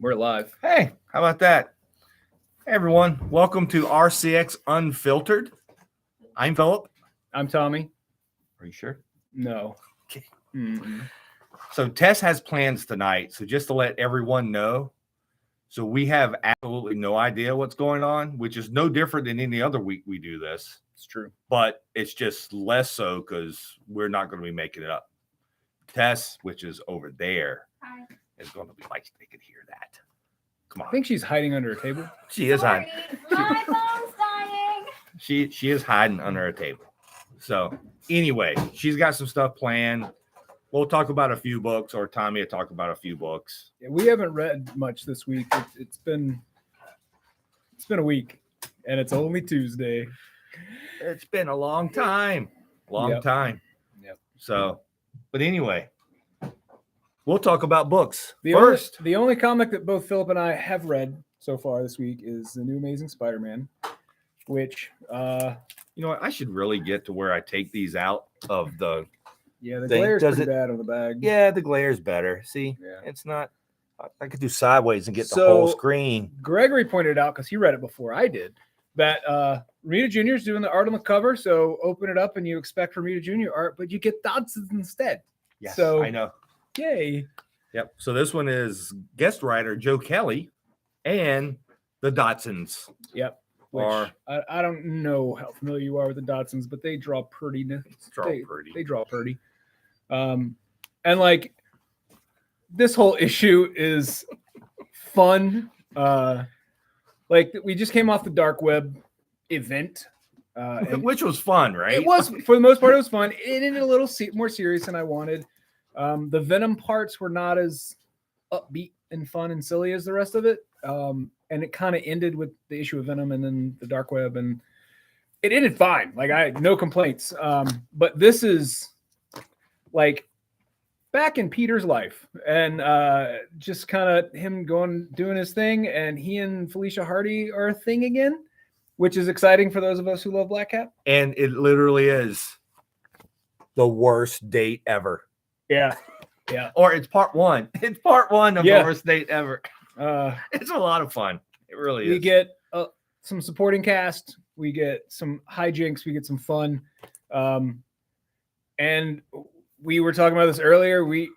We're live. Hey, how about that? Hey, everyone. Welcome to RCX Unfiltered. I'm Phillip. I'm Tommy. Are you sure? No. Okay. Mm-mm. So Tess has plans tonight. So just to let everyone know, so we have absolutely no idea what's going on, which is no different than any other week we do this. It's true. But it's just less so because we're not going to be making it up. Tess, which is over there, is going to be like, they could hear that. Come on. I think she's hiding under a table. She is hiding. My phone's dying. She is hiding under a table. So anyway, she's got some stuff planned. We'll talk about a few books, or Tommy will talk about a few books. Yeah, we haven't read much this week. It's been a week, and it's only Tuesday. It's been a long time. Yep. Time. Yep. So, but anyway, we'll talk about books. The only comic that both Phillip and I have read so far this week is the new Amazing Spider-Man, which you know what? I should really get to where I take these out of the. the thing. glare's Does pretty it- bad on the bag. Yeah, the glare's better. See, Yeah. it's not. I could do sideways and get the So- whole screen. Gregory pointed out, because he read it before I did, that Rita Jr. is doing the art on the cover. So open it up and you expect Rita Jr. art, but you get Dodson instead. Yes, So- I know. Yay. Yep. So this one is guest writer Joe Kelly and the Dotsons. Yep. Which Or- I don't know how familiar you are with the Dotsons, but they draw prettiness. They draw pretty. And like this whole issue is fun. Like we just came off the dark web event. And Which was fun, right? it was, for the most part, it was fun. It ended a little more serious than I wanted. The Venom parts were not as upbeat and fun and silly as the rest of it. And it kind of ended with the issue of Venom and then the dark web, and it ended fine. Like I had no complaints. But this is like back in Peter's life, and just kind of him doing his thing, and he and Felicia Hardy are a thing again, which is exciting for those of us who love Black Cat. And it literally is the worst date ever. Yeah. Yeah. Or it's part one. It's part one of Yeah. the worst date ever. Uh, It's a lot of fun. It really we is. get some supporting cast, we get some hijinks, we get some fun. And we were talking about this earlier. We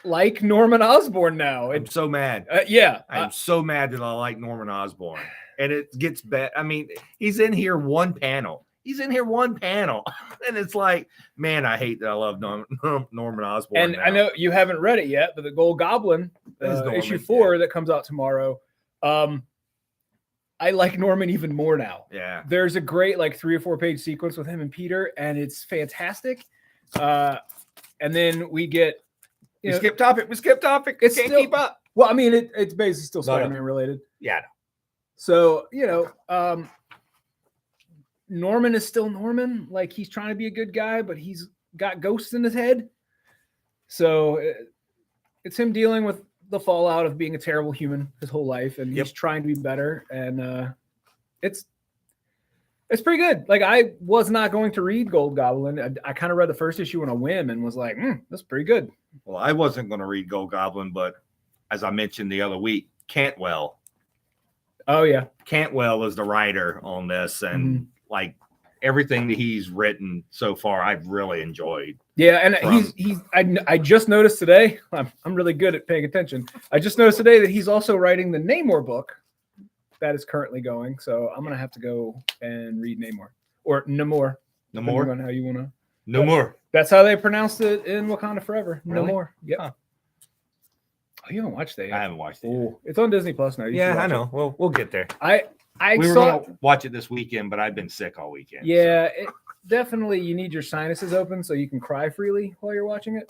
like Norman Osborn now. I'm so mad. Yeah. I'm so mad that I like Norman Osborn. And it gets bad. I mean, he's in here one panel. And it's like, man, I hate that I love Norman Osborn. And now. I know you haven't read it yet, but the Gold Goblin, That is Norman, issue 4 that comes out tomorrow. I like Norman even more now. Yeah. There's a great 3 or 4 page sequence with him and Peter, and it's fantastic. And then we get We skip topic. It's Can't still- keep up. well, I mean, it's basically still No, no. Spider-Man related. Yeah. So, Norman is still Norman. Like, he's trying to be a good guy, but he's got ghosts in his head. So it's him dealing with the fallout of being a terrible human his whole life, and he's trying to be better. And it's pretty good. Like, I was not going to read Gold Goblin. I kind of read the first issue on a whim and was like, that's pretty good. Well, I wasn't going to read Gold Goblin, but as I mentioned the other week, Cantwell Oh, yeah. Cantwell is the writer on this, and Mm-hmm. like everything that he's written so far, I've really enjoyed. Yeah, and From- I just noticed today, I'm really good at paying attention. I just noticed today that he's also writing the Namor book that is currently going. So I'm gonna have to go and read Namor or Namor. No depending more, on how you wanna. no more. That's how they pronounced it in Wakanda Forever. Really? Namor. Yep. Huh. Oh, you haven't watched that I yet? haven't watched it. Oh, it's on Disney Plus now. You should Yeah, watch I it. know. Well, we'll get there. I We were saw. going to watch it this weekend, but I've been sick all weekend. Yeah, it, definitely. You need your sinuses open so you can cry freely while you're watching it.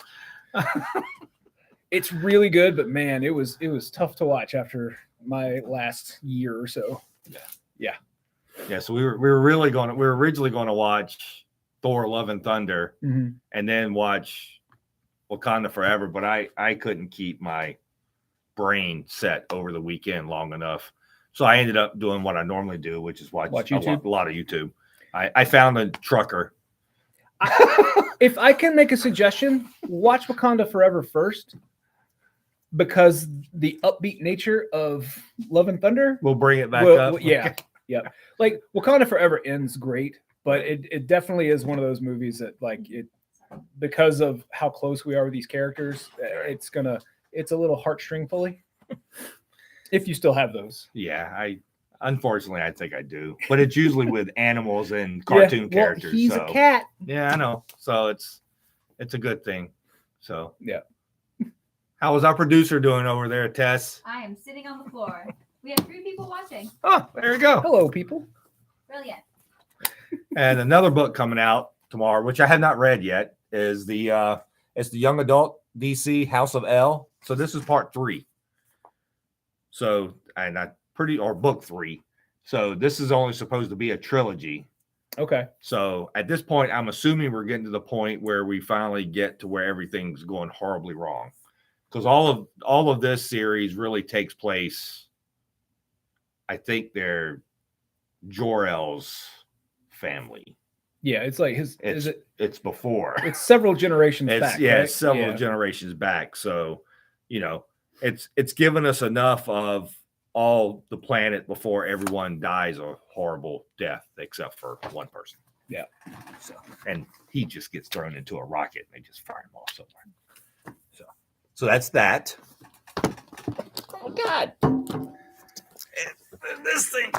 It's really good, but man, it was tough to watch after my last year or so. Yeah. So we were originally going to watch Thor: Love and Thunder, Mhm. and then watch Wakanda Forever, but I couldn't keep my brain set over the weekend long enough. So I ended up doing what I normally do, which is watch YouTube? a lot of YouTube. I found a trucker. If I can make a suggestion, watch Wakanda Forever first, because the upbeat nature of Love and Thunder. We'll bring it back up. Yeah. Like Wakanda Forever ends great, but it definitely is one of those movies that like it because of how close we are with these characters, it's a little heartstring fully. If you still have those. Yeah, unfortunately I think I do. But it's usually with animals and cartoon characters. He's a cat. Yeah, I know. So it's a good thing. So yeah. How was our producer doing over there, Tess? I am sitting on the floor. We have 3 people watching. Oh, there you go. Hello, people. Brilliant. And another book coming out tomorrow, which I have not read yet, is it's the young adult DC House of L. So this is part 3. So book 3. So this is only supposed to be a trilogy. Okay. So at this point, I'm assuming we're getting to the point where we finally get to where everything's going horribly wrong. Because all of this series really takes place, I think they're Jor-El's family. Yeah, it's like it's before. It's several generations back. Yeah, right? several generations back. So, it's given us enough of all the planet before everyone dies a horrible death, except for one person. Yeah. So, and he just gets thrown into a rocket and they just fire him off somewhere. So that's that. Oh God. This thing.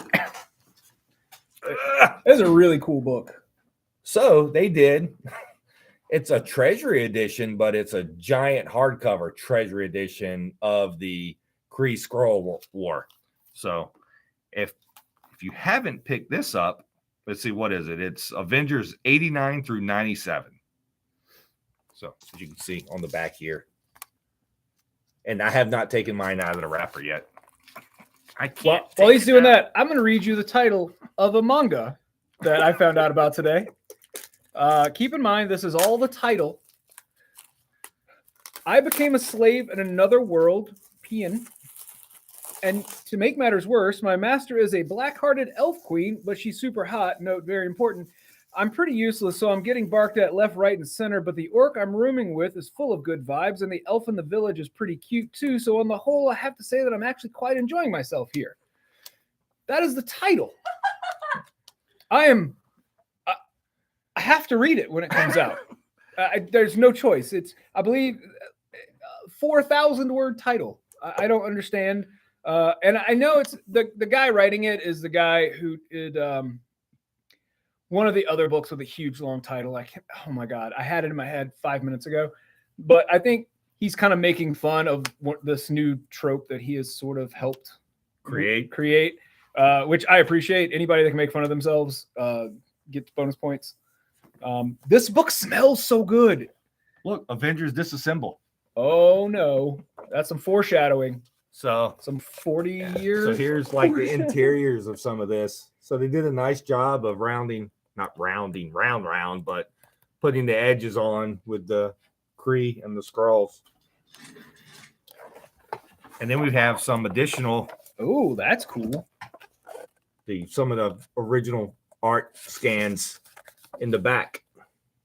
It's a really cool book. So they did. It's a treasury edition, but it's a giant hardcover treasury edition of the Kree Skrull War. So if you haven't picked this up, let's see, what is it? It's Avengers 89 through 97. So as you can see on the back here. And I have not taken mine out of the wrapper yet. I can't. While he's doing that, I'm going to read you the title of a manga that I found out about today. Keep in mind, this is all the title. I became a slave in another world, Pian. And to make matters worse, my master is a black-hearted elf queen, but she's super hot. Note, very important. I'm pretty useless, so I'm getting barked at left, right, and center, but the orc I'm rooming with is full of good vibes, and the elf in the village is pretty cute too, so on the whole, I have to say that I'm actually quite enjoying myself here. That is the title. I have to read it when it comes out. There's no choice. It's, I believe, 4,000 word title. I don't understand. And I know it's the guy writing it is the guy who did one of the other books with a huge long title. Oh my God, I had it in my head 5 minutes ago, but I think he's kind of making fun of this new trope that he has sort of helped create, which I appreciate. Anybody that can make fun of themselves gets bonus points. This book smells so good. Look, Avengers Disassemble. Oh no, that's some foreshadowing. So some 40 years. So here's like the interiors of some of this. So they did a nice job of not rounding round, but putting the edges on with the Kree and the Skrulls. And then we have some additional. Oh, that's cool. Some of the original art scans in the back.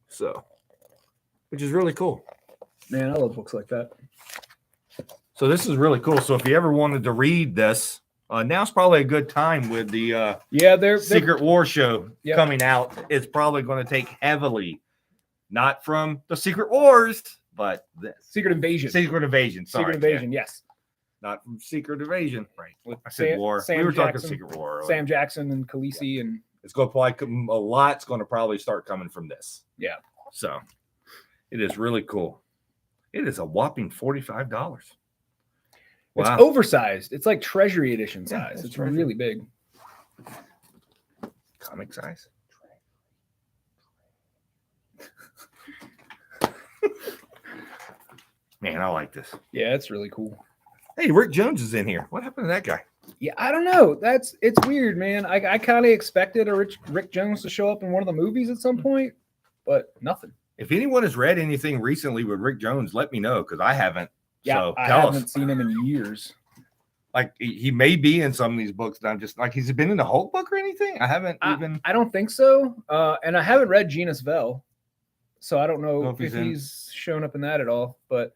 So, which is really cool. Man, I love books like that. So this is really cool. So if you ever wanted to read this, now's probably a good time with the Secret War show coming out. It's probably going to take heavily, not from the Secret Wars, but this Secret Invasion. Sorry, Secret Invasion. Yes. Not from Secret Invasion. Right. I said war. We were Jackson, talking Secret War. Sam Jackson and Khaleesi, and it's going to probably a lot's going to probably start coming from this. Yeah. So it is really cool. It is a whopping $45. Wow. It's oversized. It's like Treasury Edition size. It's really big. Comic size. Man, I like this. Yeah, it's really cool. Hey, Rick Jones is in here. What happened to that guy? Yeah, I don't know. It's weird, man. I kind of expected a Rick Jones to show up in one of the movies at some point, but nothing. If anyone has read anything recently with Rick Jones, let me know because I haven't. Yeah, so I haven't seen him in years. Like he may be in some of these books. And I'm just like, has he been in the Hulk book or anything? I haven't even. I don't think so. And I haven't read Genus Vell, so I don't know if he's shown up in that at all. But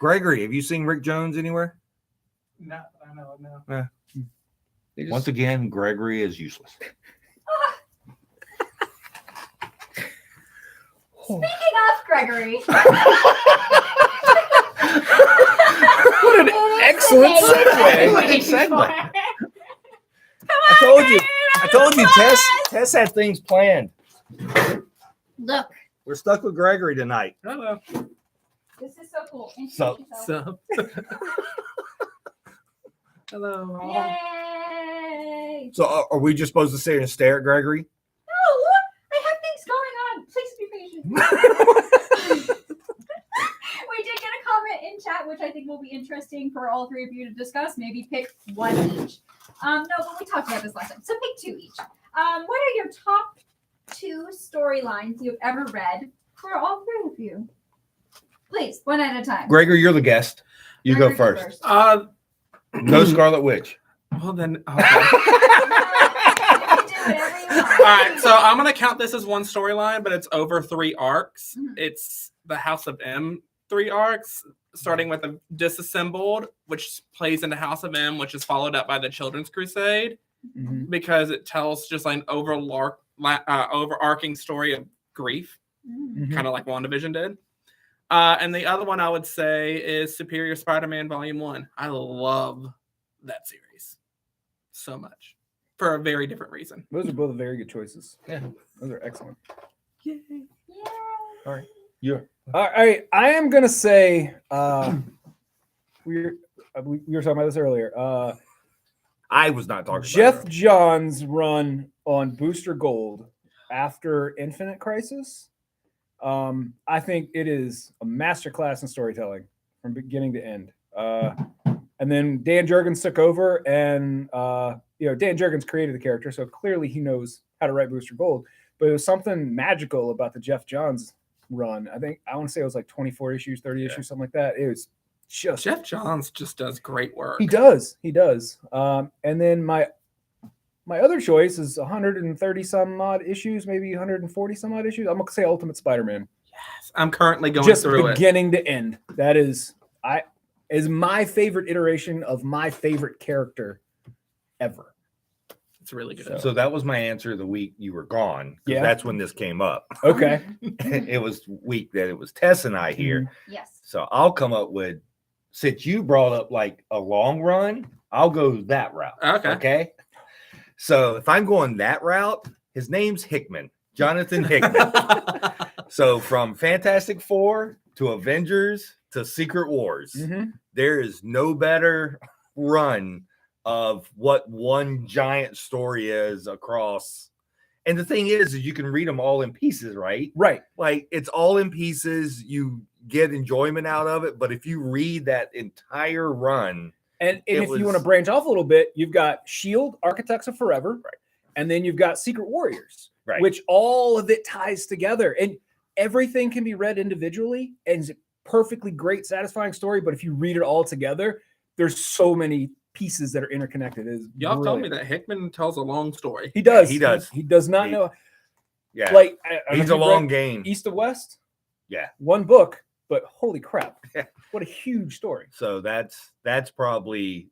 Gregory, have you seen Rick Jones anywhere? No, I know, no. They just- Once again, Gregory is useless. Speaking of Gregory. What an excellent segue. What a segue. I told you, Tess had things planned. Look, We're stuck with Gregory tonight. Hello. this is so cool. So- Introduce yourself. Hello. Yay! So are we just supposed to sit here and stare at Gregory? No, look, I have things going on. Please be patient. We did get a comment in chat, which I think will be interesting for all three of you to discuss. Maybe pick one each. No, but we talked about this last time. So pick two each. What are your top 2 storylines you've ever read for all three of you? Please, one at a time. Gregory, you're the guest. You go Gregory, first. No, No Scarlet Witch. well then. Okay. You can do whatever you want. All right, so I'm gonna count this as one storyline, but it's over 3 arcs. Mhm. It's the House of M 3 arcs, starting with a Disassembled, which plays into House of M, which is followed up by the Children's Crusade, Mhm. because it tells just like an overarching story of grief, Mm. kind of like WandaVision did. And the other one I would say is Superior Spider-Man Volume 1. I love that series so much for a very different reason. Those are both very good choices. Yeah. Those are excellent. Yay. All right. You're All right, I am gonna say we were talking about this earlier. I was not talking Jeff about Johns' run on Booster Gold after Infinite Crisis. I think it is a masterclass in storytelling from beginning to end. And then Dan Jurgens took over, and Dan Jurgens created the character, so clearly he knows how to write Booster Gold. But it was something magical about the Jeff Johns run. I want to say it was like 24 issues, 30 issues, something like that. It was just Jeff Johns just does great work. he does. And then my other choice is 130 some odd issues, maybe 140 some odd issues. I'm gonna say Ultimate Spider-Man, I'm currently going just through it. beginning to end. That is my favorite iteration of my favorite character ever. It's really good. So that was my answer the week you were gone. 'Cause Yeah. That's when this came up. Okay. It was week that it was Tess and I here. Yes. So I'll come up with, since you brought up like a long run, I'll go that route. Okay. Okay. So if I'm going that route, his name's Hickman, Jonathan Hickman. So from Fantastic Four to Avengers to Secret Wars, Mhm. there is no better run of what one giant story is across. And the thing is you can read them all in pieces, right? Right. Like it's all in pieces. You get enjoyment out of it. But if you read that entire run, And It if you want was- to branch off a little bit, you've got Shield, Architects of Forever, Right. And then you've got Secret Warriors, Right. which all of it ties together, and everything can be read individually, and it's a perfectly great, satisfying story. But if you read it all together, there's so many pieces that are interconnected. It is Y'all told me brilliant. that Hickman tells a long story. He does. he does. He does not He- know. yeah, Like I don't know he's if a you've long read game. East to West. Yeah. One book, but holy crap! Yeah. What a huge story. So that's probably,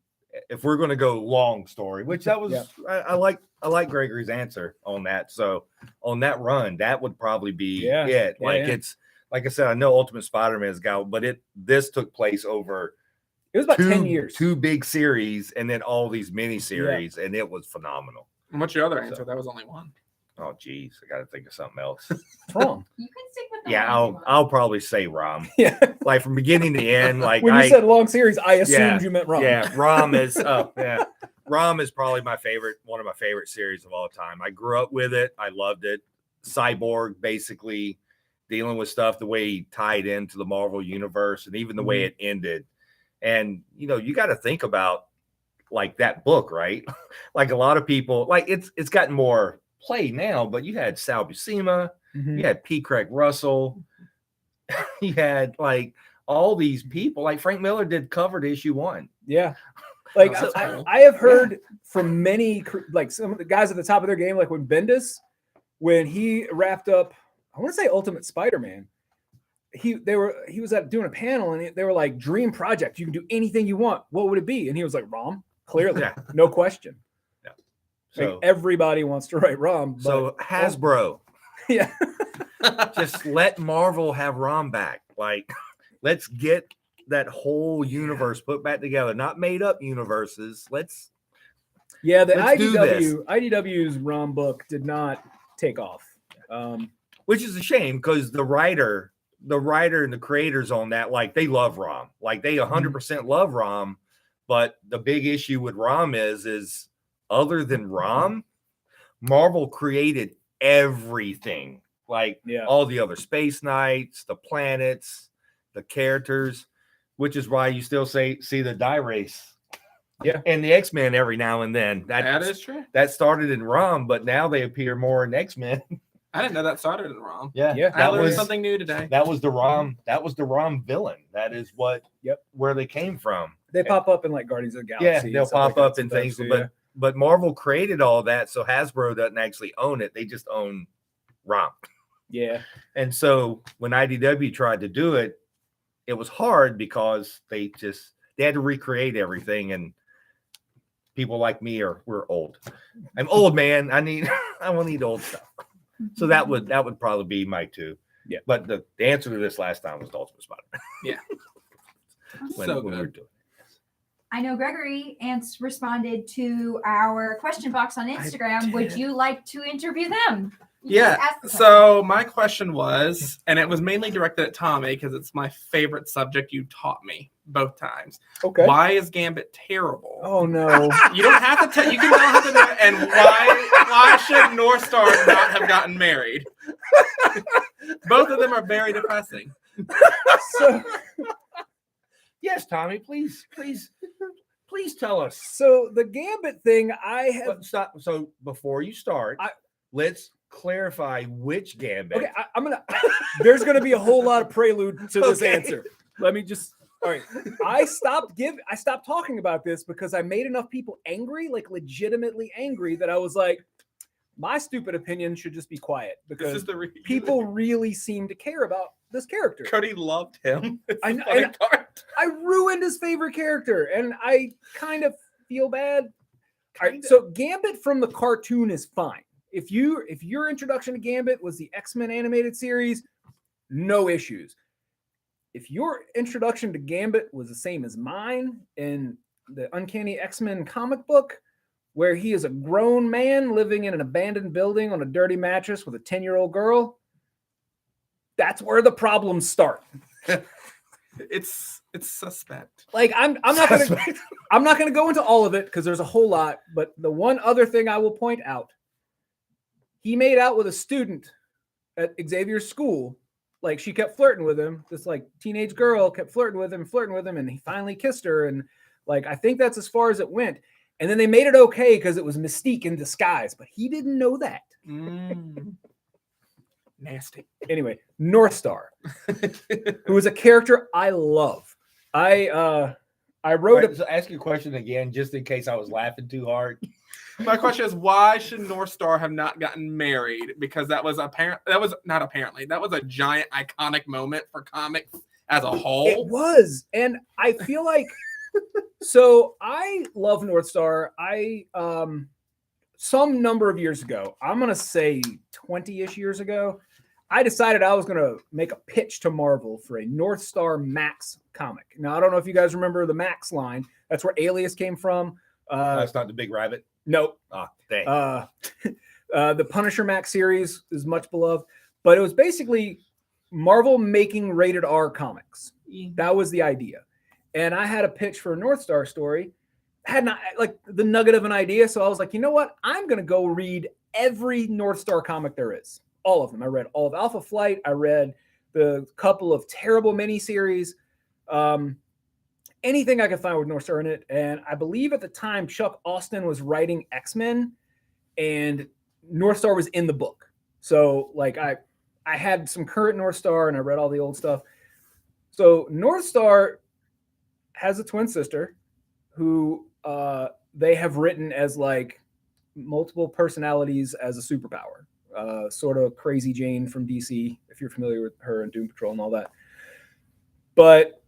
if we're going to go long story, which that was, Yeah. I like Gregory's answer on that. So on that run, that would probably be Yeah. it. Yeah, Like yeah. it's, like I said, I know Ultimate Spider-Man's got, but this took place over It was about 10 years. two big series and then all these mini series, and it was phenomenal. And what's your other answer? That was only one. Oh geez, I got to think of something else. What's wrong? You can stick with the Yeah, ones you want. I'll probably say Rom. Yeah. Like from beginning to end. Like When you said long series, I assumed you meant wrong. Yeah, Rom is Rom is probably one of my favorite series of all time. I grew up with it. I loved it. Cyborg basically dealing with stuff the way he tied into the Marvel universe and even the way it ended. And you got to think about like that book, right? Like a lot of people, like it's gotten more play now, but you had Sal Buscema, Mhm. you had P. Craig Russell, you had like all these people, like Frank Miller did cover to issue 1. Yeah. Like Oh, that's I, cool. I have heard from many, like some of the guys at the top of their game, like when Bendis, when he wrapped up, I want to say Ultimate Spider-Man, he was doing a panel, and they were like, dream project, you can do anything you want, what would it be? And he was like, ROM, clearly. Yeah. No question. Yeah. Like, So everybody wants to write ROM, but so Hasbro, yeah. just let Marvel have ROM back. Like, let's get that whole universe put back together, not made up universes. Let's Yeah, the Let's do this. IDW's ROM book did not take off. Which is a shame, because the writer and the creators on that, like, they love ROM. Like, they 100% love ROM. But the big issue with ROM is other than ROM, Marvel created everything. Like, all the other Space Knights, the planets, the characters, which is why you still see the Die Race. Yeah. And the X-Men every now and then. That is true. That started in ROM, but now they appear more in X-Men. I didn't know that started in ROM. Yeah. I learned something new today. That was the ROM. That was the ROM villain. That is what. Yep. Where they came from. They pop up in like Guardians of the Galaxy. Yeah, they'll and stuff pop like up that in sometimes things, too, but Marvel created all that, so Hasbro doesn't actually own it. They just own ROM. yeah. And so when IDW tried to do it, it was hard because they had to recreate everything, and people like me we're old. I'm old, man. I will need old stuff. So that would probably be my two. Yeah. But the answer to this last time was the Ultimate Spider-Man. Yeah. when we were doing it. I know Gregory responded to our question box on Instagram. Would you like to interview them? You just ask the So my question was, and it was mainly directed at Tommy because it's my favorite subject you taught me both times. Okay. Why is Gambit terrible? Oh no. You don't have to tell. You can tell have to do it. And why should Northstar not have gotten married? Both of them are very depressing. So Yes, Tommy, please tell us. So the Gambit thing, I have. But stop. So before you start, let's clarify which Gambit. Okay, I'm gonna. There's gonna be a whole lot of prelude to this answer. Let me just. All right, I stopped talking about this because I made enough people angry, like legitimately angry, that I was like, my stupid opinion should just be quiet because This is the people really seem to care about this character. Cody loved him. I know, and I ruined his favorite character, and I kind of feel bad. All right, so Gambit from the cartoon is fine. If your introduction to Gambit was the X-Men animated series, no issues. If your introduction to Gambit was the same as mine in the Uncanny X-Men comic book, where he is a grown man living in an abandoned building on a dirty mattress with a 10-year-old girl, that's where the problems start. It's suspect. Like I'm not gonna go into all of it because there's a whole lot. But the one other thing I will point out, he made out with a student at Xavier's school. Like, she kept flirting with him. This like teenage girl kept flirting with him, and he finally kissed her. And like, I think that's as far as it went. And then they made it okay because it was Mystique in disguise, but he didn't know that. Nasty. Anyway, Northstar, who is a character I love. I wrote So ask your question again, just in case I was laughing too hard. My question is, why should Northstar have not gotten married? Because that was a giant iconic moment for comics as a whole. It was, and I feel like so I love Northstar. I some number of years ago, I'm gonna say 20-ish years ago, I decided I was gonna make a pitch to Marvel for a Northstar Max comic. Now I don't know if you guys remember the Max line. That's where Alias came from. That's not the Big Rabbit. Nope. Ah, dang. The Punisher Max series is much beloved, but it was basically Marvel making rated R comics. That was the idea. And I had a pitch for a Northstar story. Had not like the nugget of an idea. So I was like, you know what? I'm going to go read every Northstar comic there is. All of them. I read all of Alpha Flight. I read the couple of terrible miniseries. Anything I could find with Northstar in it. And I believe at the time Chuck Austin was writing X-Men and Northstar was in the book. So like I had some current Northstar and I read all the old stuff. So Northstar has a twin sister who they have written as like multiple personalities as a superpower. Sort of Crazy Jane from DC, if you're familiar with her and Doom Patrol and all that. But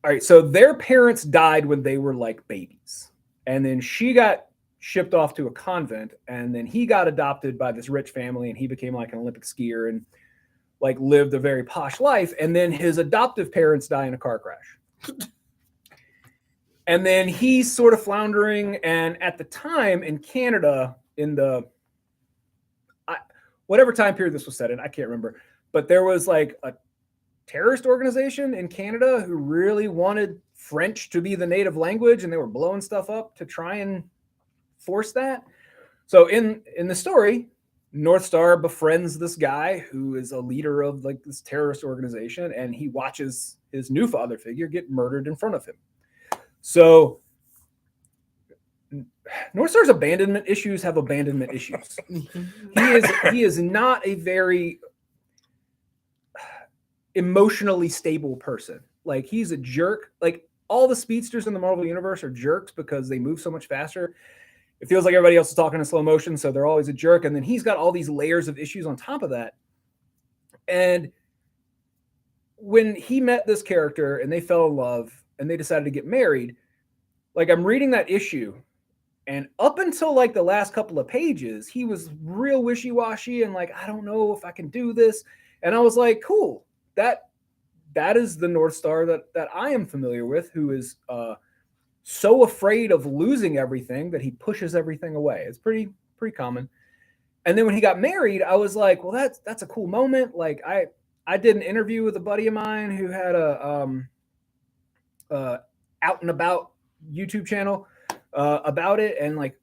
all right, so their parents died when they were like babies. And then she got shipped off to a convent, and then he got adopted by this rich family, and he became like an Olympic skier and like lived a very posh life. And then his adoptive parents die in a car crash. And then he's sort of floundering. And at the time in Canada, in the whatever time period this was set in, I can't remember, but there was like a terrorist organization in Canada who really wanted French to be the native language, and they were blowing stuff up to try and force that. So in the story, Northstar befriends this guy who is a leader of like this terrorist organization, and he watches his new father figure get murdered in front of him. So Northstar's abandonment issues have abandonment issues. He is not a very emotionally stable person. Like, he's a jerk. Like, all the speedsters in the Marvel universe are jerks because they move so much faster. It feels like everybody else is talking in slow motion, so they're always a jerk. And then he's got all these layers of issues on top of that. And when he met this character and they fell in love and they decided to get married, like, I'm reading that issue, and up until like the last couple of pages, he was real wishy-washy and like, I don't know if I can do this. And I was like, cool. That is the Northstar that I am familiar with, who is so afraid of losing everything that he pushes everything away. It's pretty common. And then when he got married, I was like, well, that's a cool moment. Like, I did an interview with a buddy of mine who had a out and about YouTube channel about it, and like,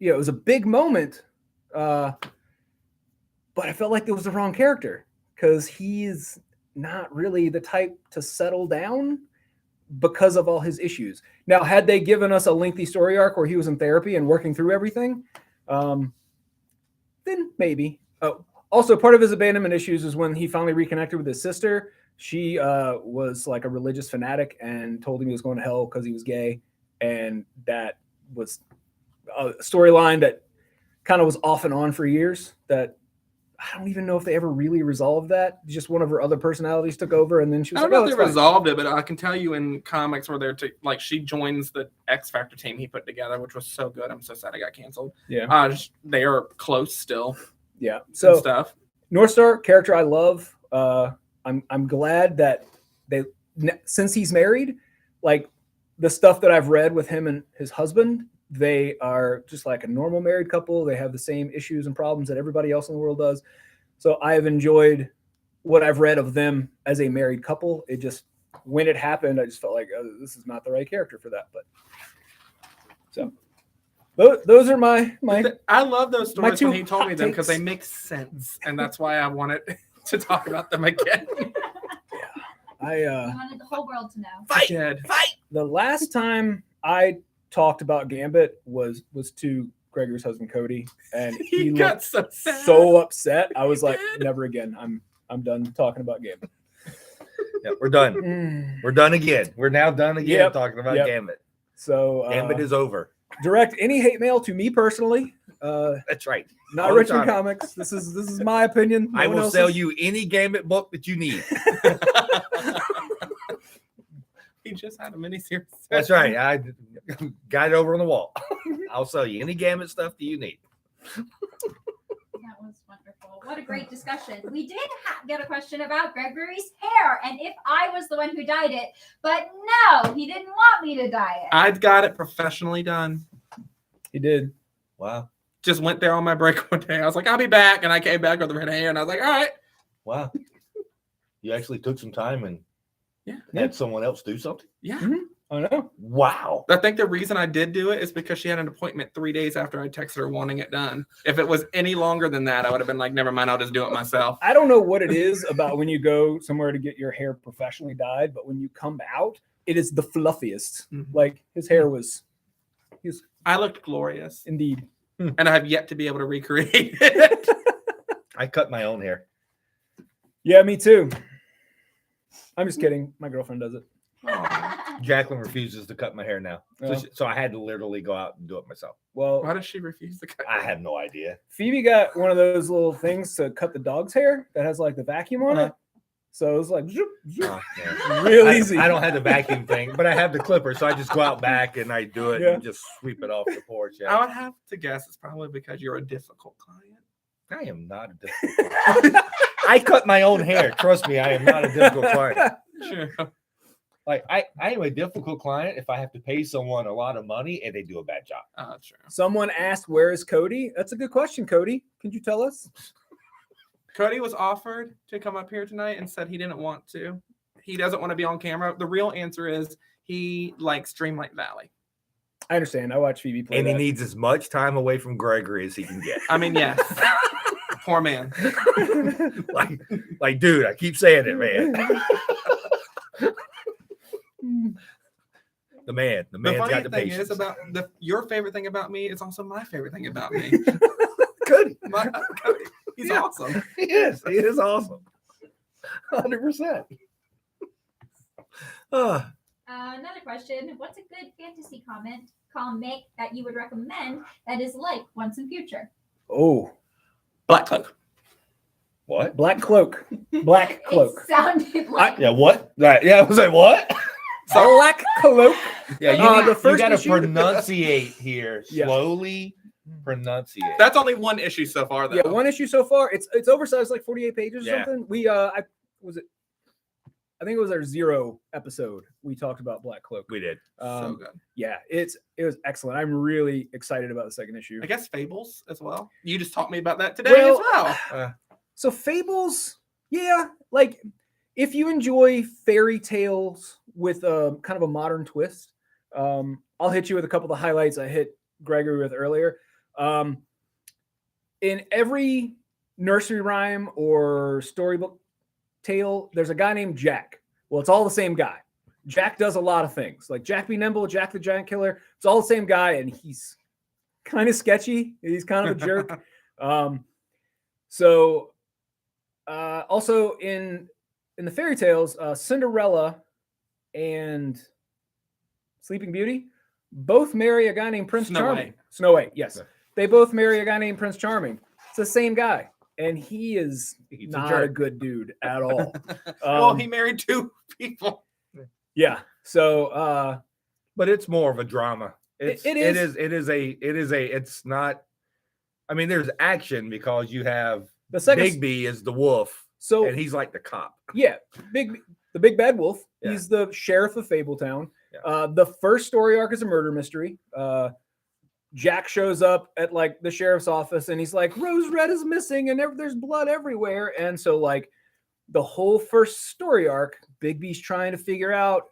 it was a big moment, but I felt like it was the wrong character because he's not really the type to settle down because of all his issues. Now, had they given us a lengthy story arc where he was in therapy and working through everything, then maybe. Oh, also, part of his abandonment issues is when he finally reconnected with his sister. She was like a religious fanatic and told him he was going to hell because he was gay. And that was a storyline that kind of was off and on for years, that I don't even know if they ever really resolved that. Just one of her other personalities took over, and then she was I don't like, know oh, if it's they fine. resolved it, but I can tell you in comics where they're like, she joins the X Factor team he put together, which was so good. I'm so sad it got canceled. Yeah. They are close still. Yeah. And So stuff. Northstar, character I love. I'm glad that since he's married, like, the stuff that I've read with him and his husband, they are just like a normal married couple. They have the same issues and problems that everybody else in the world does. So I have enjoyed what I've read of them as a married couple. It just, when it happened, I just felt like, oh, this is not the right character for that. But so those are my I love those stories two when he told me hot them because they takes. make sense, and that's why I wanted to talk about them again. I wanted the whole world to know. Fight! The last time I talked about Gambit was to Gregory's husband Cody, and He he got looked so sad. so upset. I was He like, did. never again. I'm done talking about Gambit. Yeah, we're done. We're done again. We're now done again Yep, talking about yep. Gambit. So Gambit is over. direct any hate mail to me personally. That's right. Not All the Richmond time. Comics. This is my opinion. No I one will else's. sell you any Gambit book that you need. He just had a miniseries. That's right. I got it over on the wall. I'll sell you any Gambit stuff that you need. That was wonderful. What a great discussion. We did get a question about Gregory's hair and if I was the one who dyed it, but no, he didn't want me to dye it. I got it professionally done. He did. Wow. Just went there on my break one day. I was like, I'll be back. And I came back with red hair. And I was like, all right. Wow. You actually took some time and Yeah. had someone else do something? Yeah. I know. Wow. I think the reason I did do it is because she had an appointment 3 days after I texted her wanting it done. If it was any longer than that, I would have been like, never mind, I'll just do it myself. I don't know what it is about when you go somewhere to get your hair professionally dyed, but when you come out, it is the fluffiest. Mhm. Like, his hair was I looked glorious. indeed. And I have yet to be able to recreate it. I cut my own hair. Yeah, me too. I'm just kidding. My girlfriend does it. Jacqueline refuses to cut my hair now. Oh. So I had to literally go out and do it myself. Well, Why does she refuse to cut? I have no idea. Phoebe got one of those little things to cut the dog's hair that has like the vacuum on it. So it was like zoop, zoop. Oh, yeah. Real easy. I don't have the vacuum thing, but I have the clipper, so I just go out back and I do it Yeah. and just sweep it off the porch. I Yeah. would have to guess it's probably because you're a difficult client. I am not a difficult client. I cut my own hair. Trust me, I am not a difficult client. Sure. Like I am a difficult client if I have to pay someone a lot of money and they do a bad job. True. Someone asked, "Where is Cody?" That's a good question, Cody. Can you tell us? Cody was offered to come up here tonight and said he didn't want to. He doesn't want to be on camera. The real answer is he likes Dreamlight Valley. I understand. I watch Phoebe play. And he that. needs as much time away from Gregory as he can get. I mean, yes. Poor man. like, dude, I keep saying it, man. The man's The got funny the thing patience. is about your favorite thing about me is also my favorite thing about me. Good. Cody, he's Yeah. awesome. He is awesome. 100%. Another question. What's a good fantasy comic that you would recommend that is like Once and Future? Oh, Black Cloak. What? Black Cloak. Black Cloak. It sounded like Yeah, what? Right. Yeah, I was like, what? Black Cloak. Yeah, the you first got to issue- pronunciate here. Yeah. Slowly pronunciate. That's only one issue so far, though. Yeah, one issue so far. It's oversized, like 48 pages or Yeah. something. I think it was our 0 episode. We talked about Black Cloak. We did. So good. Yeah, it was excellent. I'm really excited about the second issue. I guess Fables as well. You just taught me about that today Well, as well. So Fables, yeah, like if you enjoy fairy tales with a kind of a modern twist, I'll hit you with a couple of the highlights I hit Gregory with earlier. In every nursery rhyme or storybook tale, there's a guy named Jack. Well, it's all the same guy. Jack does a lot of things, like Jack Be Nimble, Jack the Giant Killer. It's all the same guy, and he's kind of sketchy. He's kind of a jerk. Also in the fairy tales, Cinderella and Sleeping Beauty both marry a guy named Prince Snow Charming. White. Snow White, yes. Yeah. They both marry a guy named Prince Charming. It's the same guy, and he's He's a not jerk. a good dude at all. Well, he married 2 people. Yeah. So But it's more of a drama. It's is. It's not. I mean, there's action because you have the second Bigby is the wolf, so and he's like the cop. yeah, the big bad wolf. Yeah. He's the sheriff of Fabletown. Yeah. The first story arc is a murder mystery. Jack shows up at like the sheriff's office and he's like, Rose Red is missing and there's blood everywhere. And so like the whole first story arc, Bigby's trying to figure out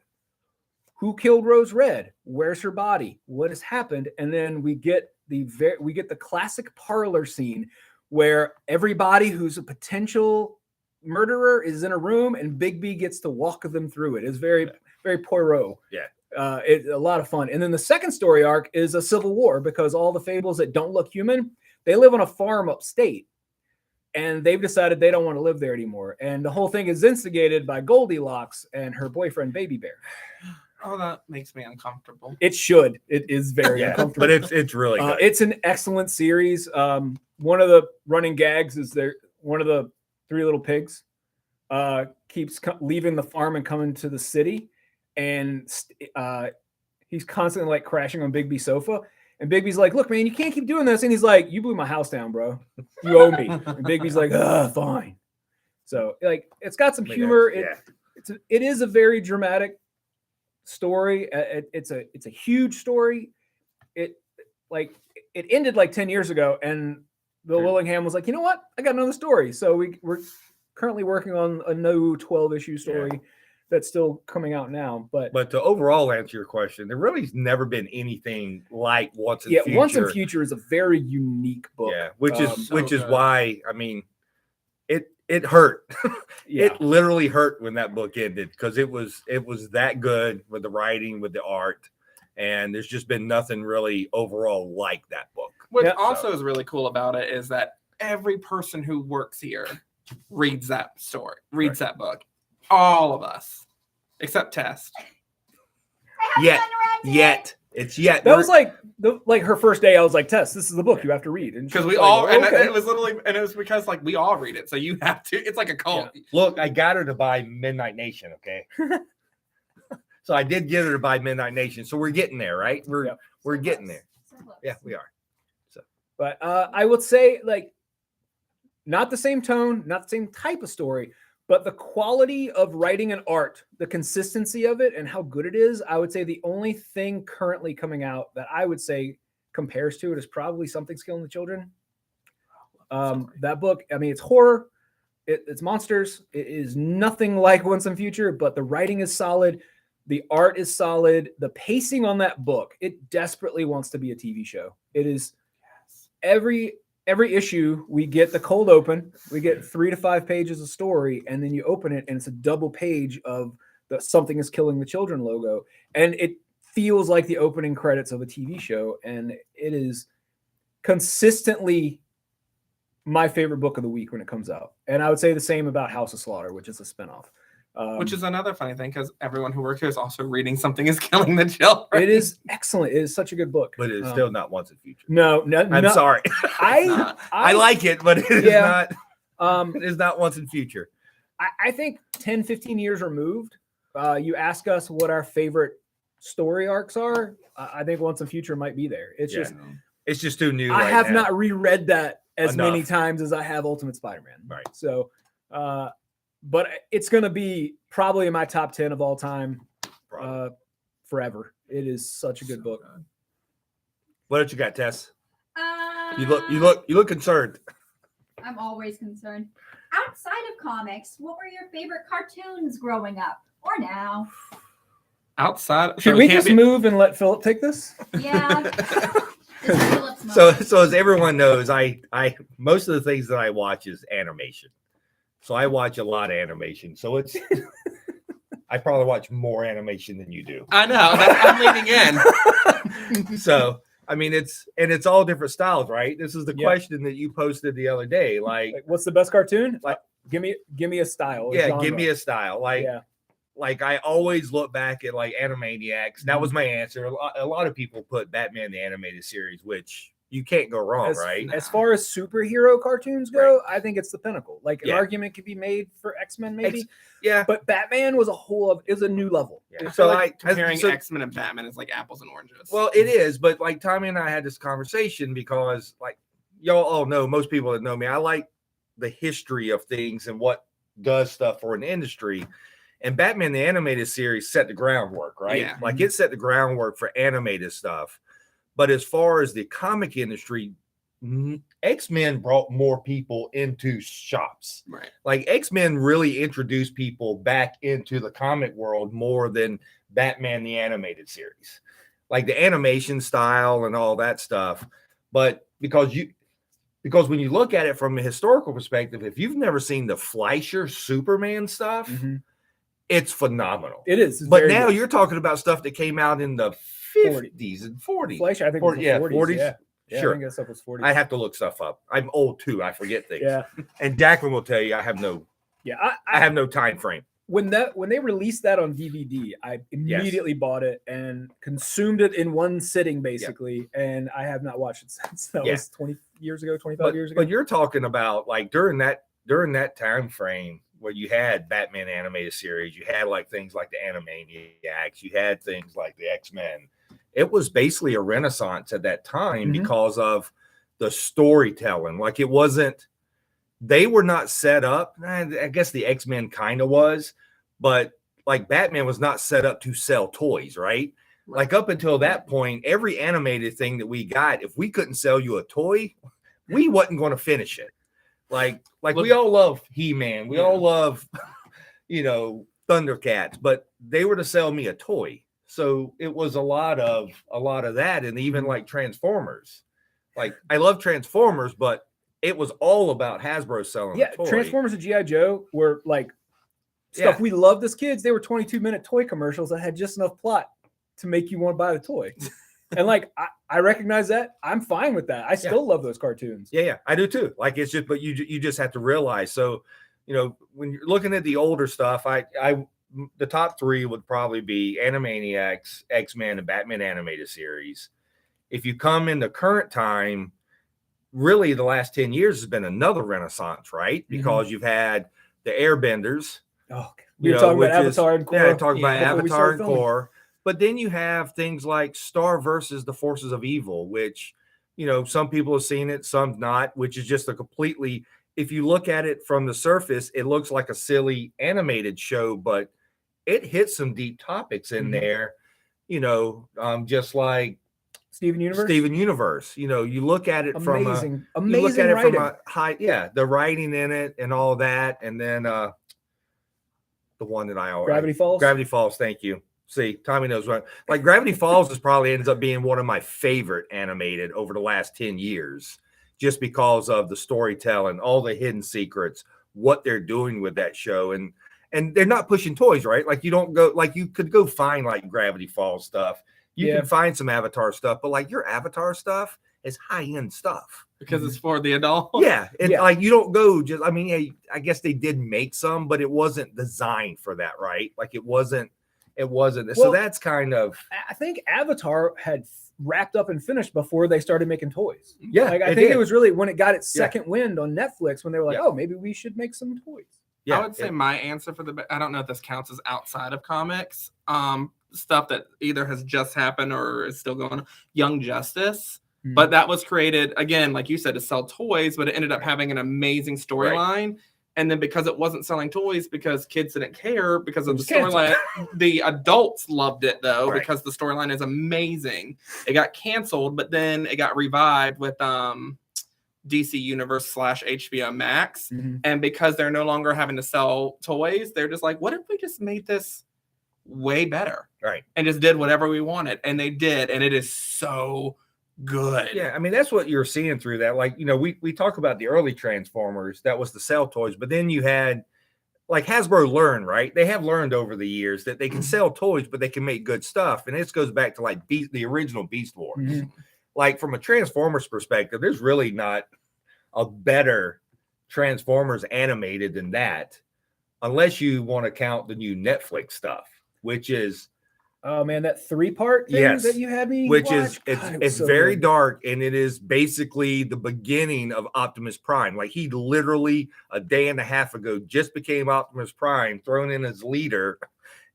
who killed Rose Red, where's her body, what has happened, and then we get the classic parlor scene where everybody who's a potential murderer is in a room and Bigby gets to walk them through it. It's very Poirot. Yeah. It's a lot of fun. And then the second story arc is a civil war because all the fables that don't look human, they live on a farm upstate and they've decided they don't want to live there anymore. And the whole thing is instigated by Goldilocks and her boyfriend Baby Bear. Oh, that makes me uncomfortable. It should. It is very uncomfortable. But it's really good. It's an excellent series. One of the running gags is one of the 3 little pigs keeps leaving the farm and coming to the city. And he's constantly like crashing on Bigby's sofa. And Bigby's like, look, man, you can't keep doing this. And he's like, you blew my house down, bro. You owe me. And Bigby's like, fine. So like, it's got some humor. It is a very dramatic story. It's a huge story. It ended like 10 years ago. And Bill Willingham was like, you know what? I got another story. So we're currently working on a new 12-issue story. That's still coming out now, but to overall answer your question, there really's never been anything like Once in Future. Once in Future is a very unique book. Yeah, which is good. why I mean, it hurt. Yeah. It literally hurt when that book ended because it was that good with the writing, with the art, and there's just been nothing really overall like that book. What Yeah. also is really cool about it is that every person who works here reads that story, reads that book. All of us, except Test. I haven't gotten around to it. It's yet That was like her first day. I was like, Tess, this is the book you have to read. And she Because was we like, all, and okay. it was literally, and it was because like we all read it, so you have to. It's like a cult. look. I got her to buy Midnight Nation. Okay, so I did get her to buy Midnight Nation. So we're getting there, right? We're getting there. So close. Yeah, we are. But I would say like not the same tone, not the same type of story, but the quality of writing and art, the consistency of it and how good it is. I would say the only thing currently coming out that I would say compares to it is probably Something's Killing the Children. That book, I mean, it's horror, it's monsters. It is nothing like Once and Future, but the writing is solid. The art is solid. The pacing on that book, it desperately wants to be a TV show. It is every issue we get the cold open, we get 3 to 5 pages of story, and then you open it and it's a double page of the Something is Killing the Children logo. And it feels like the opening credits of a TV show. And it is consistently my favorite book of the week when it comes out. And I would say the same about House of Slaughter, which is a spinoff. Which is another funny thing because everyone who works here is also reading Something is Killing the Children. It is excellent. It is such a good book. But it's still not Once in Future. No, I'm sorry. I like it, but it is not. It is not Once in Future. I think 10, 15 years removed, you ask us what our favorite story arcs are. I think Once in Future might be there. It's just too new. I right have now. not reread that as Enough. many times as I have Ultimate Spider-Man. Right. So, but it's going to be probably in my top 10 of all time forever. It is such a good book. What else you got, Tess? You Uh, look concerned. I'm always concerned. Outside of comics, what were your favorite cartoons growing up or now? Outside. Should we just move and let Philip take this? Yeah. This is Philip's moment. So as everyone knows, I most of the things that I watch is animation. So I watch a lot of animation. So it's I probably watch more animation than you do. I know. I'm leaning in. So I mean, it's all different styles, right? This is the Yeah. question that you posted the other day. Like What's the best cartoon? Give me a style. yeah, genre. give me a style. Like I always look back at like Animaniacs. That was my answer. A lot of people put Batman the Animated Series, which you can't go wrong, right? As far as superhero cartoons go, I think it's the pinnacle. Like an argument could be made for X-Men, maybe. Yeah, But Batman was a new level. Yeah. So So comparing so- X-Men and Batman is like apples and oranges. Well, it is, but like Tommy and I had this conversation because like y'all all know, most people that know me, I like the history of things and what does stuff for an industry. And Batman the Animated Series set the groundwork, right? Yeah. Like it set the groundwork for animated stuff. But as far as the comic industry, X-Men brought more people into shops. right. Like X-Men really introduced people back into the comic world more than Batman the Animated Series. Like the animation style and all that stuff. But because when you look at it from a historical perspective, if you've never seen the Fleischer Superman stuff, it's phenomenal. It is. But now you're talking about stuff that came out in the 50s and 40s. Fleischer, I think, was the 40s. 40s. Yeah, Sure. I think that stuff was 40s. I have to look stuff up. I'm old too. I forget things. Yeah, And Declan will tell you I have no I have no time frame. when they released that on DVD, I immediately bought it and consumed it in one sitting, basically. And I have not watched it since. That was 20 years ago, 25 years ago. But you're talking about like during that time frame where you had Batman animated series, you had like things like the Animaniacs, you had things like the X-Men. It was basically a renaissance at that time because of the storytelling. Like it wasn't, they were not set up. I guess the X-Men kind of was, but like Batman was not set up to sell toys, right? Like up until that point, every animated thing that we got, if we couldn't sell you a toy, we wasn't going to finish it. Like we all love He-Man, we all love, Thundercats, but they were to sell me a toy. So it was a lot of that, and even like Transformers. Like I love Transformers, but it was all about Hasbro selling a toy. Transformers and G.I. Joe were like stuff we loved as kids. They were 22-minute toy commercials that had just enough plot to make you want to buy the toy. And like I recognize that. I'm fine with that. I still love those cartoons. Yeah, I do too. Like it's just, but you just have to realize. So, when you're looking at the older stuff, I the top three would probably be Animaniacs, X-Men, and Batman animated series. If you come in the current time, really the last 10 years has been another renaissance, right? Because you've had the Airbenders. Oh, we were talking about Avatar and Korra. Yeah, talking about before we Avatar started and filming. Korra. But then you have things like Star versus the Forces of Evil, which, some people have seen it, some not, which is just a completely, if you look at it from the surface, it looks like a silly animated show, but it hits some deep topics in there, just like Steven Universe. You look at it amazing you look at it writing. from a high, the writing in it and all that, and then the one that I always Gravity Falls. Thank you. See, Tommy knows what. Like Gravity Falls probably ends up being one of my favorite animated over the last 10 years, just because of the storytelling, all the hidden secrets, what they're doing with that show, and they're not pushing toys, right? Like you don't go, like you could go find like Gravity Falls stuff. You can find some Avatar stuff, but like your Avatar stuff is high-end stuff. Because it's for the adult. Yeah. Like you don't go just, I guess they did make some, but it wasn't designed for that, right? Like it wasn't. Well, So that's kind of. I think Avatar had wrapped up and finished before they started making toys. Yeah. Like I think it was really when it got its second wind on Netflix when they were like, oh, maybe we should make some toys. Yeah. I would say my answer for I don't know if this counts as outside of comics. Stuff that either has just happened or is still going on. Young Justice. But that was created, again, like you said, to sell toys, but it ended up having an amazing storyline. And then because it wasn't selling toys, because kids didn't care, because of the storyline, the adults loved it, though, because the storyline is amazing. It got canceled, but then it got revived with DC Universe / HBO Max. And because they're no longer having to sell toys, they're just like, what if we just made this way better? Right. And just did whatever we wanted. And they did. And it is so good. Yeah, that's what you're seeing through that. Like, we talk about the early Transformers, that was the sell toys, but then you had like Hasbro learned, right? They have learned over the years that they can sell toys, but they can make good stuff. And this goes back to like the original Beast Wars. Like from a Transformers perspective, there's really not a better Transformers animated than that, unless you want to count the new Netflix stuff, which is. Oh man, that 3-part thing that you had me which watch? is it's so very dark, and it is basically the beginning of Optimus Prime. Like he literally a day and a half ago just became Optimus Prime, thrown in as leader,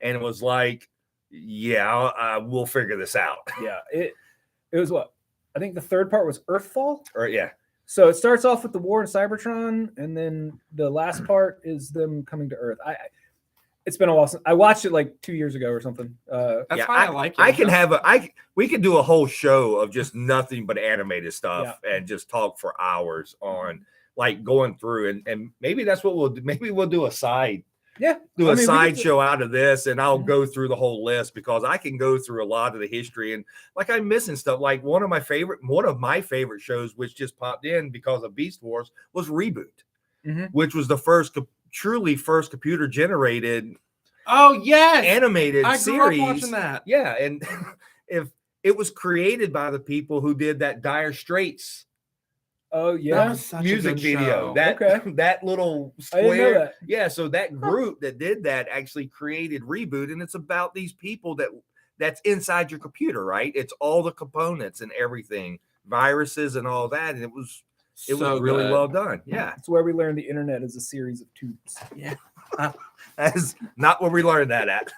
and it was like, we'll figure this out. Yeah, it was what I think the 3rd part was Earthfall. Or So it starts off with the war in Cybertron, and then the last part is them coming to Earth. It's been a while since I watched it like 2 years ago or something. That's why I like it. I can we could do a whole show of just nothing but animated stuff and just talk for hours on like going through and maybe that's what we'll do. Maybe we'll do a side. Yeah. Do a sideshow out of this, and I'll go through the whole list because I can go through a lot of the history and like I'm missing stuff. Like one of my favorite shows, which just popped in because of Beast Wars, was Reboot, which was the truly first computer generated animated I grew series. up watching that. Yeah, and if it was created by the people who did that Dire Straits music video, that little square. I didn't know that. Yeah, so that group that did that actually created Reboot, and it's about these people that's inside your computer, right? It's all the components and everything, viruses and all that, and it was really well done. Yeah. It's where we learned the internet is a series of tubes. Yeah. That is not where we learned that at.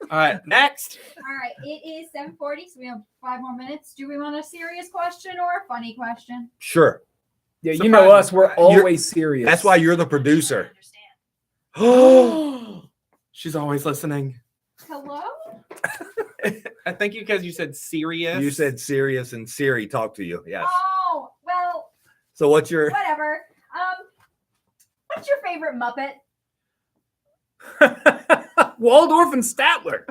All right, next. All right, it is 7:40, so we have 5 more minutes. Do we want a serious question or a funny question? Sure. Yeah, you know us. We're always serious. That's why you're the producer. Oh, she's always listening. Hello? I think because you said serious. You said serious, and Siri talked to you. Yes. Oh, well. So what's your whatever? What's your favorite Muppet? Waldorf and Statler.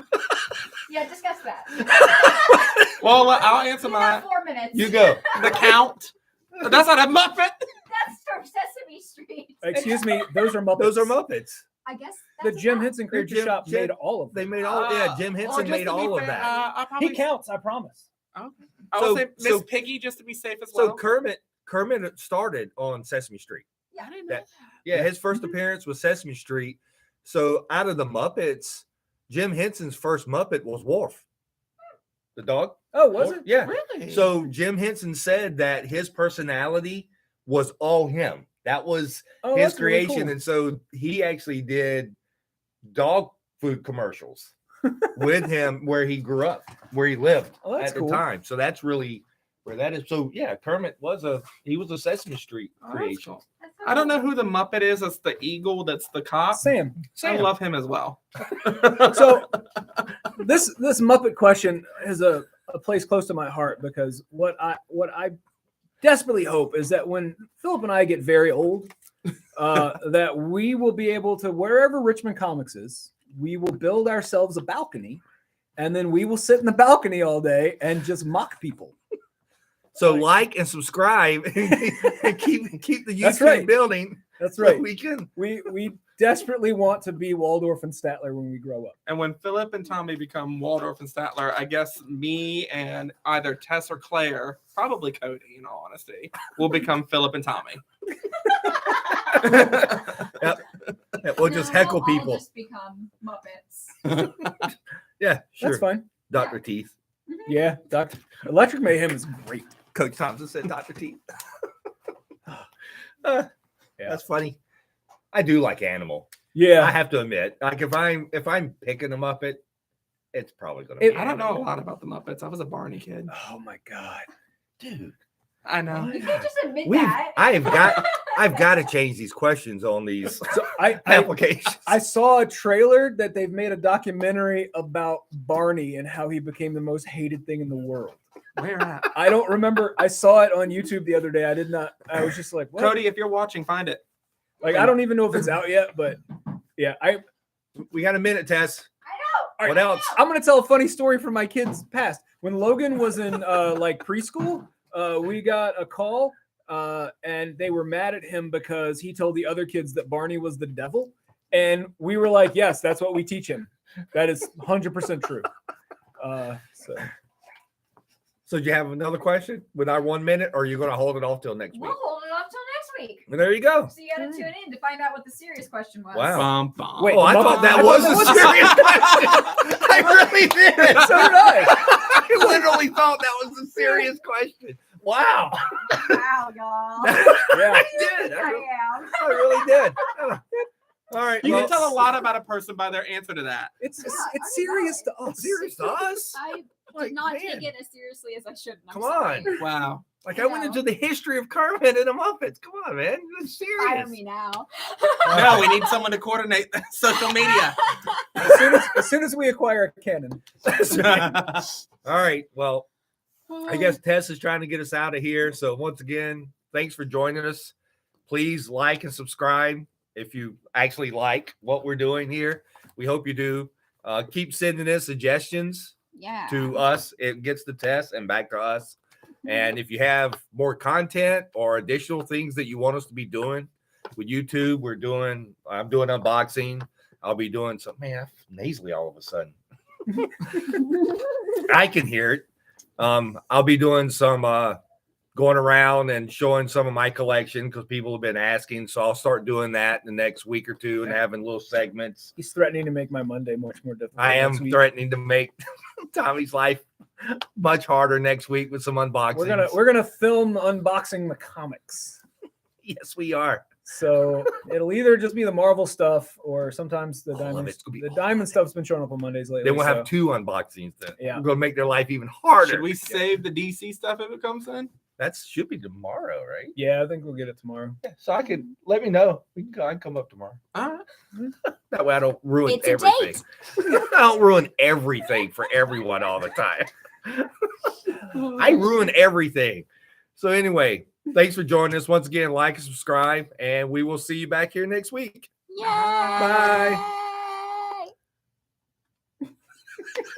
Yeah, discuss that. Well, I'll answer mine. 4 minutes. You go. The Count. That's not a Muppet. That's from Sesame Street. Excuse me, those are Muppets. Those are Muppets. I guess the Jim Henson Creature Shop made all of them. They made all. Jim Henson made all of that. He counts. I promise. Okay. I will say Miss Piggy just to be safe as well. So Kermit started on Sesame Street. Yeah, I didn't know that. Yeah, his first appearance was Sesame Street. So out of the Muppets, Jim Henson's first Muppet was Worf, the dog. Oh, was it? Yeah. Really? So Jim Henson said that his personality was all him. That was Oh, his that's really creation. cool. And so he actually did dog food commercials with him where he grew up, where he lived Oh, that's at cool. the time. So that's really where that is. So yeah, Kermit was a Sesame Street Oh, that's creation. cool. I don't know who the Muppet is. That's the eagle. That's the cop. Sam. I love him as well. So this Muppet question is a place close to my heart because what I desperately hope is that when Philip and I get very old, that we will be able to, wherever Richmond Comics is, we will build ourselves a balcony, and then we will sit in the balcony all day and just mock people. So like and subscribe and keep the That's YouTube right. building. That's So right. we can. We desperately want to be Waldorf and Statler when we grow up. And when Philip and Tommy become Waldorf and Statler, I guess me and either Tess or Claire, probably Cody, in all honesty, will become Philip and Tommy. Yep. Yeah, we'll just heckle I'll people. just become Muppets. Yeah, sure. That's fine. Dr. Teeth. Yeah, Dr. Electric Mayhem is great. Coach Thompson said Dr. Teeth. Yeah. That's funny. I do like Animal. I Yeah. have to admit, like if I'm picking them up, it's probably gonna. It- be I don't know a Animal. lot about the Muppets. I was a Barney kid. Oh my God. dude. I know. You can't just admit that. I've got to change these questions on these So I applications. I saw a trailer that they've made a documentary about Barney and how he became the most hated thing in the world. Where at? I don't remember. I saw it on YouTube the other day. I was just like, what? Cody, if you're watching, find it. Like, I don't even know if it's out yet, but yeah, We got a minute, Tess. I know. What else? I'm gonna tell a funny story from my kids' past. When Logan was in like preschool, we got a call and they were mad at him because he told the other kids that Barney was the devil. And we were like, yes, that's what we teach him. That is 100% true. So do you have another question with our 1 minute, or are you going to hold it off till next week? We'll hold it off till next week. Well, there you go. So you gotta tune in to find out what the serious question was. Wow. Bum, bum. Wait, Oh, I the thought Muppet- that I was thought a that serious question. I really did. So did I. I literally thought that was a serious question. Wow. Wow, y'all. Yeah. I did. I I am. really did. All right. You well, can tell a lot about a person by their answer to that. It's Yeah, serious to us. It's serious to us. I Like, did not man. take it as seriously as I should. Come on. Wow. Like I went into the history of Kermit and the Muppets. Come on, man. It's Fire serious. me now. No, we need someone to coordinate the social media. As soon as we acquire a cannon. All right. Well, I guess Tess is trying to get us out of here. So once again, thanks for joining us. Please like and subscribe if you actually like what we're doing here. We hope you do. Keep sending in suggestions Yeah. to us. It gets to Tess and back to us. And if you have more content or additional things that you want us to be doing with YouTube, I'm doing unboxing. I'll be doing some, man, I'm nasally all of a sudden. I can hear it. I'll be doing some going around and showing some of my collection because people have been asking. So I'll start doing that in the next week or two and having little segments. He's threatening to make my Monday much more difficult. I am next week. threatening to make Tommy's life much harder next week with some unboxings. We're gonna film unboxing the comics. Yes, we are. So it'll either just be the Marvel stuff or sometimes the All of diamond. it's gonna be The all diamond of it. stuff's been showing up on Mondays lately. Then we'll so- have two unboxings. Then Yeah. we're gonna make their life even harder. Should we save the DC stuff if it comes in? That should be tomorrow, right? Yeah, I think we'll get it tomorrow. Yeah, so I could let me know. We can go. I can come up tomorrow. All right. That way I don't ruin It's a everything. date. I don't ruin everything for everyone all the time. I ruin everything. So anyway, thanks for joining us once again. Like and subscribe, and we will see you back here next week. Yay! Bye.